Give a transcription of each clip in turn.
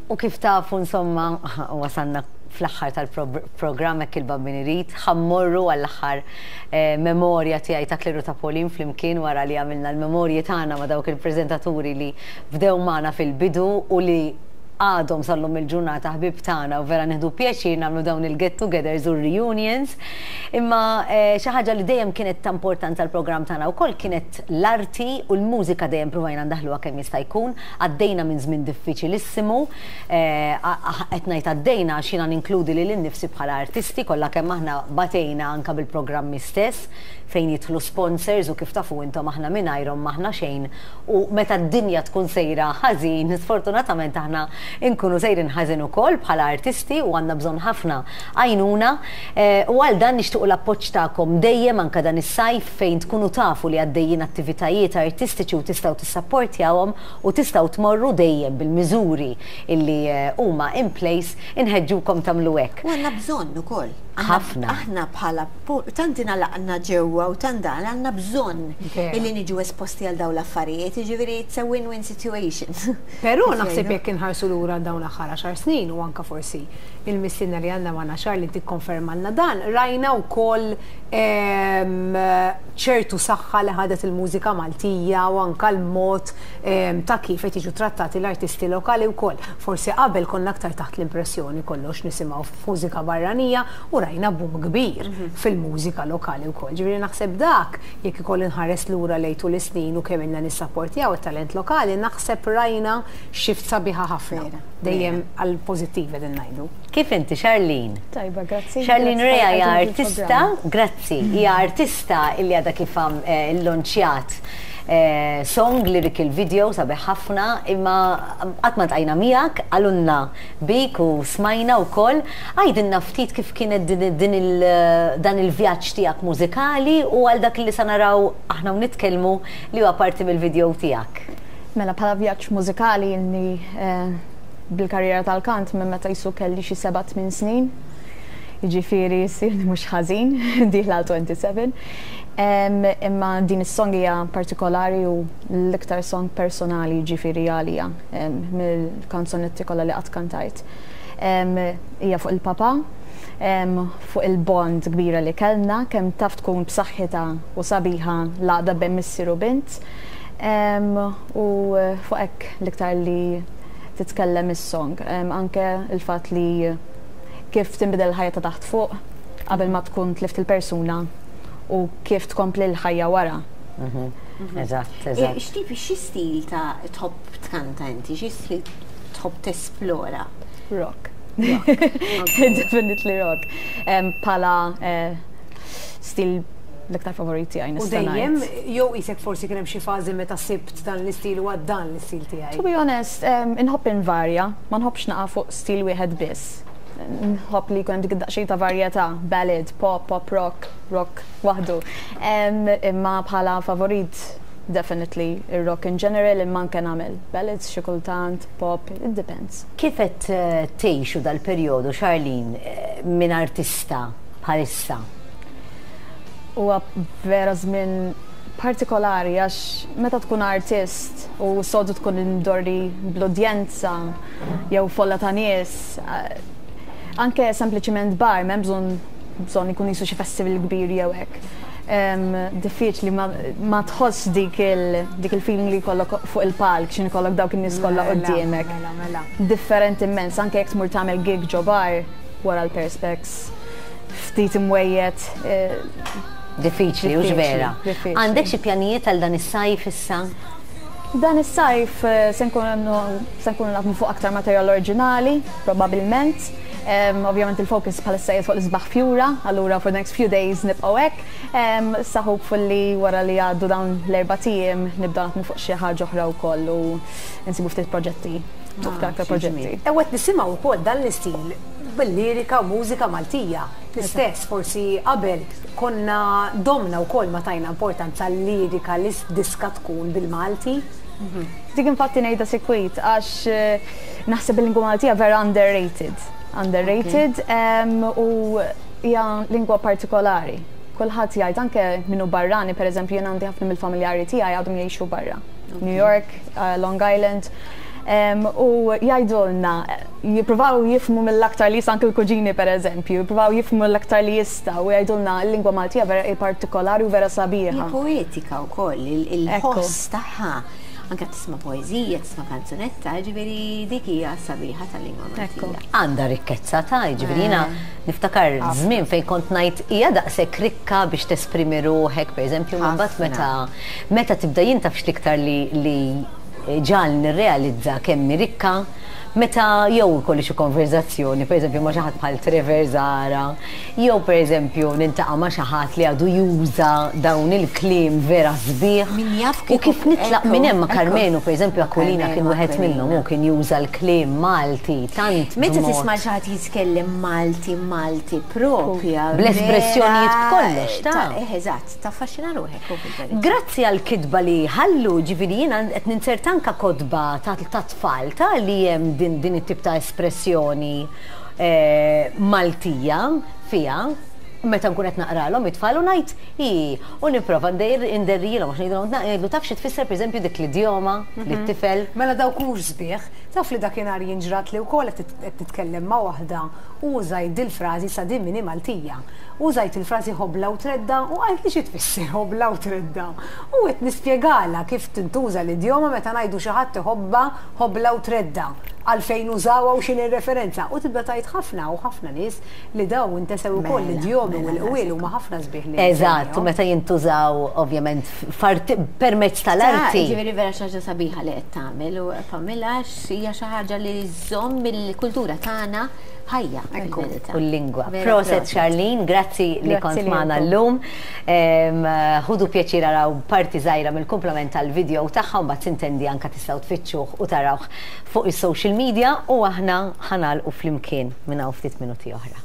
U kif tafu insomma, wasanna fl-axħar tal-programm hekk il-Babbin Irid, ħammorru għall-axħar memorja tiegħi ta' Kleru ta' Polin flimkien wara li għamilna l-memorji tagħna ma' dawk il-preżentaturi li bdew magħna fil-bidu u li għadhom sallum il-ġurnata ħbib tagħna u vera nieħdu pjaċir nagħmlu dawn il-get-togethers u reunions. Imma xi ħaġa li dejjem kienet ta' importanza l-programm tagħna wkoll kienet l-arti u l-mużika dejjem provajna ndaħluha kemm jista' jkun. Għaddejna minn żmien diffiċilissimu, qed ngħid għaddejna għax jiena ninkludi lil innifsi bħala artisti kollha kemm aħna batejna anke bil-programmi stess fejn jidħlu sponsors u kif tafu intom aħna mingħajrhom maħna xejn u meta d-dinja tkun sejra ħażin, sfortunatament aħna inkunu sejrin ħażin ukoll bħala artisti u għandna bżonn ħafna għajnuna u għal dan nixtiequ l-appoġġ tagħkom dejjem anke dan is-sajf fejn tkunu tafu li għaddejjin attivitajiet artistiċi u tistgħu tissapportjawhom u tistgħu tmorru dejjem bil-miżuri illi huma in place inħeġġukom tagħmlu hekk. U għandna bżonn ukoll. Ħafna. Aħna bħala tantina laqna ġewwa u tandan għandna bżonn illi niġu esposti għal dawn l-affarijiet, jiġifieri it's a win-win situation. Però naħseb jekk inħarsu lura dawn l-aħħar 10 snin u anke forsi il-mistiedna li għandna magħna Charlene tikkonfermalna dan, rajna wkoll ċertu saħħa li ħadet il-mużika Maltija u anke l-mod ta' kif qed jiġu trattati l-artisti lokali wkoll. Forsi qabel konna aktar taħt l-impressjoni kollox nisimgħu f'mużika barranija u rajna boom kbir fil-mużika lokali wkoll. Ġifieri naħseb dak jekk ikoll inħares lura lejtu l-snin u kemm inna nissapportjaw it-talent lokali, naħseb rajna xift sabiħa ħafna. Dejjem għal pożittivi din ngħidu. Kif inti Charlene? Tajba, grazzi. Charlene Rea hija artista, grazzi, hija artista illi għadha kif il-lonċjat song, lyrical video sabiħ ħafna, imma qatt ma tqajna miegħek, għalunna bik u smajna wkoll, għajdilna ftit kif kienet dan il-vjaġġ tiegħek mużikali u għal dak li sa naraw aħna u nitkellmu li huwa parti mill-video tiegħek. Mela bħala vjaġġ mużikali inni bil-karriera tal-kant minn meta jisu kelli xi 7-8 snin. Jiġifieri jsirni mhux ħażin, dieħla 27. Imma din is-song hija partikolari u l-iktar song personali jiġifieri għalija mill-kanzonetti kollha li qatt kantajt. Hija fuq il-papa, fuq il-bond kbira li kellna, kemm taf tkun b'saħħitha u sabiħa l-għaqda bejn missier u bint. U fuq hekk l-iktar li titkellem is-song, anke il-fatt li kif tinbidel il-ħajja ta' taħt fuq qabel ma tkun tlift il-persuna u kif tkompli l-ħajja wara. Eżatt. Xi stil ta' tħobb tkanta inti, xi stil tħobb tesplora? Rock. Definitely rock. Pala stil l-iktar favoriti għaj nista' ngħid. U dejjem jew isek forsi kien hemm xi fażi meta sibt dan l-istil u dan l-istil tiegħi. To be honest, inħobb invarja, ma nħobbx naqa' fuq stil wieħed biss. Nħobb li jkun dik id-daqsxejn ta' varjetà, ballad, pop, rock waħdu. Imma bħala favorit definitely il-rock in general, imma anke nagħmel ballads xi kultant, pop, it depends. Kif qed tgħixu dal-perjodu Charlene minn artista bħalissa? Huwa vera żmien partikolari għax meta tkun artist u sodu tkun indorri bl-udjenza jew folla ta' nies, anke sempliċiment bar, m'hemm bżonn ikun jisu xi festival kbir jew hekk. Diffiċli ma tħoss dik il-feeling li jkollok fuq il-palk x'in ikollok dawk in-nies kollha quddiemek. Differenti immens, anke jekk tmur tagħmel gig ġo bar wara l-perspex ftit imwejjed. Diffiċli u ġvera. Għandek xi pjanijiet għal dan is-sajf issa? Dan is-sajf se nkunu nagħmlu fuq aktar materjal oriġinali, probabbilment. Ovvjament il-focus bħalissa qiegħed fuq l-Isbaħ Fjura, allura for the next few days nibqgħu hekk. Sa hopefully wara li għaddu dawn l-erba' tiem nibda naħdmu fuq xi ħaġa oħra wkoll u nsibu ftit proġetti. Aktar proġetti. Ewwet nisimgħu wkoll dan l-istil bil-lirika u mużika Maltija. L-istess forsi qabel konna domna wkoll ma tajna importanza l-lirika li diska tkun bil-Malti. Dik infatti ngħidha sekwit għax naħseb il-lingwa Maltija vera underrated u hija lingwa partikolari. Kulħadd jgħid anke minnu barrani, pereżempju jien għandi ħafna mill-familjari tiegħi għadhom jgħixu barra. New York, Long Island. U jgħidulna, jippruvaw jifmu mill-aktar li sank il-kuġini per eżempju, jippruvaw jifmu mill-aktar li jista u jgħidulna l-lingwa Maltija vera partikolari u vera sabiħa. Poetika wkoll, il-ħoss tagħha. Anka tisma' poeżija, tisma' kanzunetta, ġifieri dik hija sabiħa tal-lingwa Maltija. Għandha rikkezza ta' ġifieri jiena niftakar żmien fejn kont ngħid hija daqshekk rikka biex tesprimi ruħek, pereżempju mbagħad meta tibda jintaf x'liktar li ġal nirrealizza kemm rikka meta jew ikolli xi konverzazzjoni, pereżempju ma' xi ħadd bħal Trevor Zara, jew pereżempju nintaqa' ma' xi ħadd li għadu juża dawn il-kliem vera sbieħ. U kif nitlaq minn hemm ma' Karmenu, pereżempju Aquilina kien wieħed minnhom u kien juża l-kliem Malti tant. Meta tisma' xi ħadd jitkellem Malti propja. Bl-espressjonijiet kollox ta'. Eżatt, taffaxxina ruħek. Grazzi għall kitba li ħallu ġifieri jiena qed ninsert anke kotba ta' tfal ta' li hemm din it-tip ta' espressjoni Maltija fija, meta nkun qed naqralhom it-tfal u ngħid u nipprova nderrilhom għax ngħidulhom taf xi tfisser pereżempju dik l-idjoma li t-tifel. Mela dawk mhux sbieħ, taf li dakinhar jinġrat li wkoll qed titkellem ma' waħda u użajt il-frażi sa din minni Maltija. Użajt il-frażi ħobla u tredda u għalt li xi tfisser ħobla u tredda. U qed nispjegala kif tintuża l-idjoma meta ngħidu xi ħadd ħobla u tredda. Għalfejn użawha u x'inhi referenza. U tibda tgħid ħafna u ħafna nies li daw intesew ukoll l-idjomi u l-qwiel huma ħafna sbieħ li. Eżatt, u meta jintużaw ovvjament permezz tal-arti. Ġifieri vera xi ħaġa sabiħa li qed tagħmel u Pamela hija xi ħaġa li żomm mill-kultura tagħna ħajja u l-lingwa. Proset Charlene, grazzi li kont magħna llum. Ħudu pjaċir araw parti żgħira mill-kumplament tal-video tagħha u mbagħad tintendi anke tistgħu tfittxuh u tarawh fuq is-social media u aħna ħanalqu flimkien minn hawn ftit minuti oħra.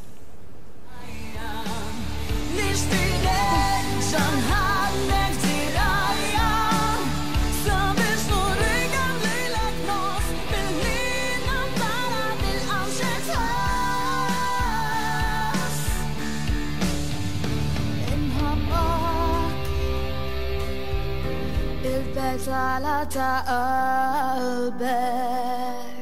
Il-betala ta' qalbek